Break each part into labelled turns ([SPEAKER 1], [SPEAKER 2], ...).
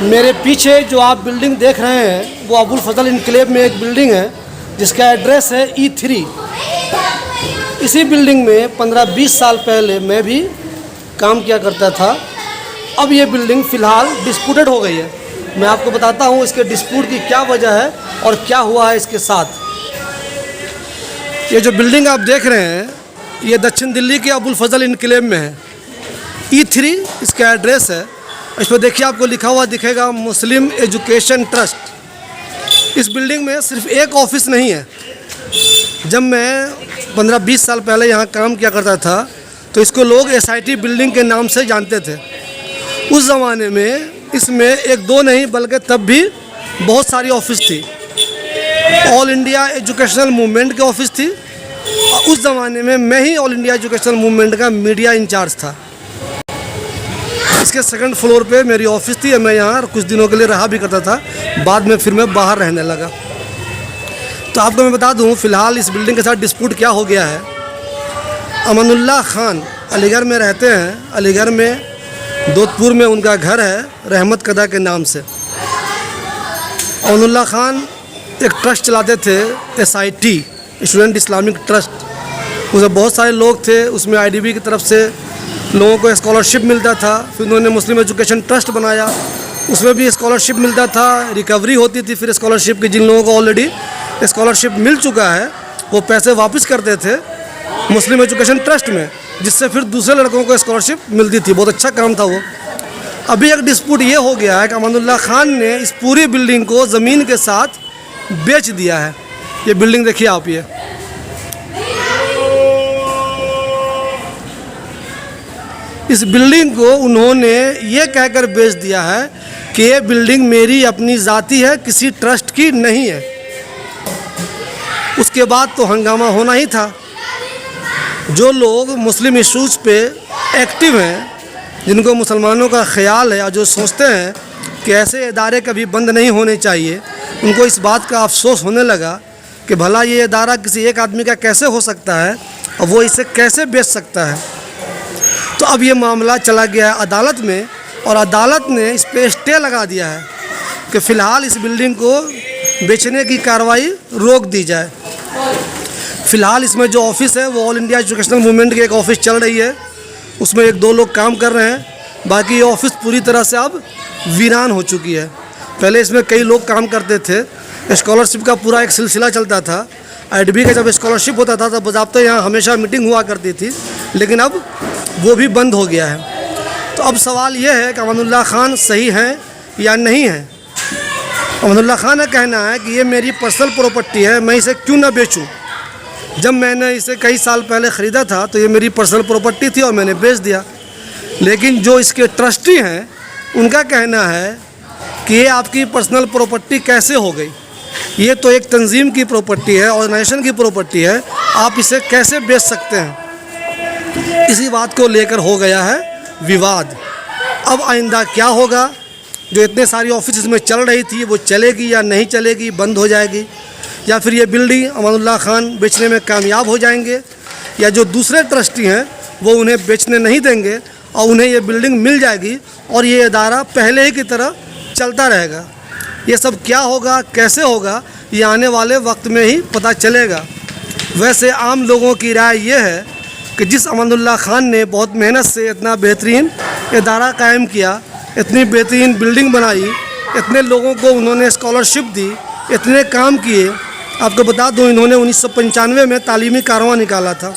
[SPEAKER 1] मेरे पीछे जो आप बिल्डिंग देख रहे हैं वो अबुल फजल इनक्लेव में एक बिल्डिंग है जिसका एड्रेस है E3। इसी बिल्डिंग में 15-20 साल पहले मैं भी काम किया करता था। अब ये बिल्डिंग फ़िलहाल डिस्प्यूटेड हो गई है। मैं आपको बताता हूँ इसके डिस्प्यूट की क्या वजह है और क्या हुआ है इसके साथ। ये जो बिल्डिंग आप देख रहे हैं ये दक्षिण दिल्ली के अबुल फजल इनक्लेव में है। E3 इसका एड्रेस है। इस पर देखिए आपको लिखा हुआ दिखेगा मुस्लिम एजुकेशन ट्रस्ट। इस बिल्डिंग में सिर्फ एक ऑफिस नहीं है। जब मैं 15-20 साल पहले यहाँ काम किया करता था तो इसको लोग SIT बिल्डिंग के नाम से जानते थे। उस ज़माने में इसमें एक दो नहीं बल्कि तब भी बहुत सारी ऑफिस थी। ऑल इंडिया एजुकेशनल मूवमेंट की ऑफिस थी और उस ज़माने में मैं ही ऑल इंडिया एजुकेशनल मूवमेंट का मीडिया इंचार्ज था। इसके सेकंड फ्लोर पे मेरी ऑफिस थी। मैं यहाँ कुछ दिनों के लिए रहा भी करता था, बाद में फिर मैं बाहर रहने लगा। तो आपको मैं बता दूँ फ़िलहाल इस बिल्डिंग के साथ डिस्प्यूट क्या हो गया है। अमानुल्लाह खान अलीगढ़ में रहते हैं। अलीगढ़ में दोतपुर में उनका घर है रहमत कदा के नाम से। अमानुल्लाह खान एक ट्रस्ट चलाते थे SIT स्टूडेंट इस्लामिक ट्रस्ट। उसमें बहुत सारे लोग थे। उसमें IDB की तरफ से लोगों को स्कॉलरशिप मिलता था। फिर उन्होंने मुस्लिम एजुकेशन ट्रस्ट बनाया, उसमें भी स्कॉलरशिप मिलता था। रिकवरी होती थी फिर स्कॉलरशिप की। जिन लोगों को ऑलरेडी स्कॉलरशिप मिल चुका है वो पैसे वापस करते थे मुस्लिम एजुकेशन ट्रस्ट में, जिससे फिर दूसरे लड़कों को स्कॉलरशिप मिलती थी। बहुत अच्छा काम था वो। अभी एक डिस्प्यूट ये हो गया है कि अमानुल्लाह खान ने इस पूरी बिल्डिंग को ज़मीन के साथ बेच दिया है। ये बिल्डिंग देखिए आप, ये इस बिल्डिंग को उन्होंने ये कहकर बेच दिया है कि ये बिल्डिंग मेरी अपनी ज़ाती है, किसी ट्रस्ट की नहीं है। उसके बाद तो हंगामा होना ही था। जो लोग मुस्लिम इशूज़ पे एक्टिव हैं, जिनको मुसलमानों का ख्याल है और जो सोचते हैं कि ऐसे इदारे कभी बंद नहीं होने चाहिए, उनको इस बात का अफसोस होने लगा कि भला ये इदारा किसी एक आदमी का कैसे हो सकता है और वो इसे कैसे बेच सकता है। तो अब ये मामला चला गया है अदालत में और अदालत ने इस पे स्टे लगा दिया है कि फ़िलहाल इस बिल्डिंग को बेचने की कार्रवाई रोक दी जाए। फ़िलहाल इसमें जो ऑफ़िस है वो ऑल इंडिया एजुकेशनल मूवमेंट की एक ऑफ़िस चल रही है। उसमें एक दो लोग काम कर रहे हैं। बाकी ये ऑफ़िस पूरी तरह से अब वीरान हो चुकी है। पहले इसमें कई लोग काम करते थे। स्कॉलरशिप का पूरा एक सिलसिला चलता था। IDB का जब स्कॉलरशिप होता था तब बाज़ाब्ता यहाँ हमेशा मीटिंग हुआ करती थी, लेकिन अब वो भी बंद हो गया है। तो अब सवाल ये है कि अमानुल्लाह खान सही हैं या नहीं है। अमानुल्लाह खान का कहना है कि ये मेरी पर्सनल प्रॉपर्टी है, मैं इसे क्यों ना बेचूं। जब मैंने इसे कई साल पहले ख़रीदा था तो ये मेरी पर्सनल प्रॉपर्टी थी और मैंने बेच दिया। लेकिन जो इसके ट्रस्टी हैं उनका कहना है कि ये आपकी पर्सनल प्रॉपर्टी कैसे हो गई। ये तो एक तंजीम की प्रॉपर्टी है, ऑर्गेनाइजेशन की प्रॉपर्टी है, आप इसे कैसे बेच सकते हैं। इसी बात को लेकर हो गया है विवाद। अब आइंदा क्या होगा। जो इतने सारी ऑफिस में चल रही थी वो चलेगी या नहीं चलेगी, बंद हो जाएगी, या फिर ये बिल्डिंग अमानुल्लाह खान बेचने में कामयाब हो जाएंगे, या जो दूसरे ट्रस्टी हैं वो उन्हें बेचने नहीं देंगे और उन्हें ये बिल्डिंग मिल जाएगी और ये इदारा पहले ही की तरह चलता रहेगा। ये सब क्या होगा, कैसे होगा, ये आने वाले वक्त में ही पता चलेगा। वैसे आम लोगों की राय ये है कि जिस अमानुल्लाह खान ने बहुत मेहनत से इतना बेहतरीन इदारा कायम किया, इतनी बेहतरीन बिल्डिंग बनाई, इतने लोगों को उन्होंने स्कॉलरशिप दी, इतने काम किए। आपको बता दूं इन्होंने 1995 में तालीमी कारवां निकाला था।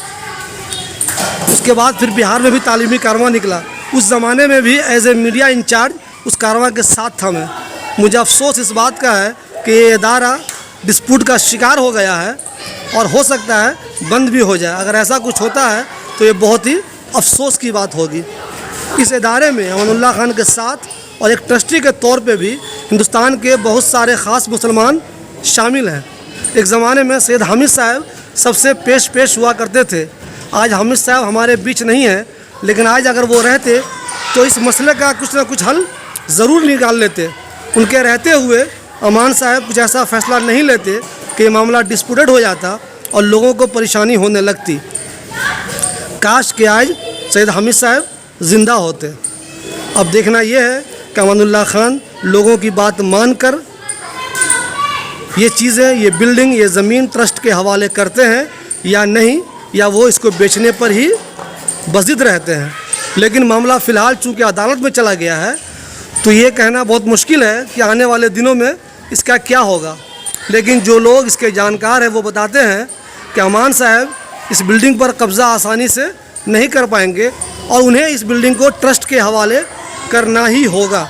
[SPEAKER 1] उसके बाद फिर बिहार में भी तालीमी कारवां निकला। उस ज़माने में भी एज ए मीडिया इंचार्ज उस कारवां के साथ था मैं। मुझे अफसोस इस बात का है कि ये इदारा डिस्प्यूट का शिकार हो गया है और हो सकता है बंद भी हो जाए। अगर ऐसा कुछ होता है तो ये बहुत ही अफसोस की बात होगी। इस इदारे में अमानुल्लाह खान के साथ और एक ट्रस्टी के तौर पे भी हिंदुस्तान के बहुत सारे ख़ास मुसलमान शामिल हैं। एक ज़माने में सैयद हामिद साहब सबसे पेश हुआ करते थे। आज हामिद साहब हमारे बीच नहीं हैं, लेकिन आज अगर वो रहते तो इस मसले का कुछ ना कुछ हल ज़रूर निकाल लेते। उनके रहते हुए अमान साहब कुछ ऐसा फ़ैसला नहीं लेते कि ये मामला डिस्प्यूटेड हो जाता और लोगों को परेशानी होने लगती। काश कि आज सैयद हामिद साहब ज़िंदा होते। अब देखना यह है कि अमानुल्लाह खान लोगों की बात मानकर ये चीज़ें, ये बिल्डिंग, ये ज़मीन ट्रस्ट के हवाले करते हैं या नहीं, या वो इसको बेचने पर ही बज़िद रहते हैं। लेकिन मामला फ़िलहाल चूँकि अदालत में चला गया है, तो ये कहना बहुत मुश्किल है कि आने वाले दिनों में इसका क्या होगा। लेकिन जो लोग इसके जानकार हैं वो बताते हैं कि अमान साहब इस बिल्डिंग पर कब्ज़ा आसानी से नहीं कर पाएंगे और उन्हें इस बिल्डिंग को ट्रस्ट के हवाले करना ही होगा।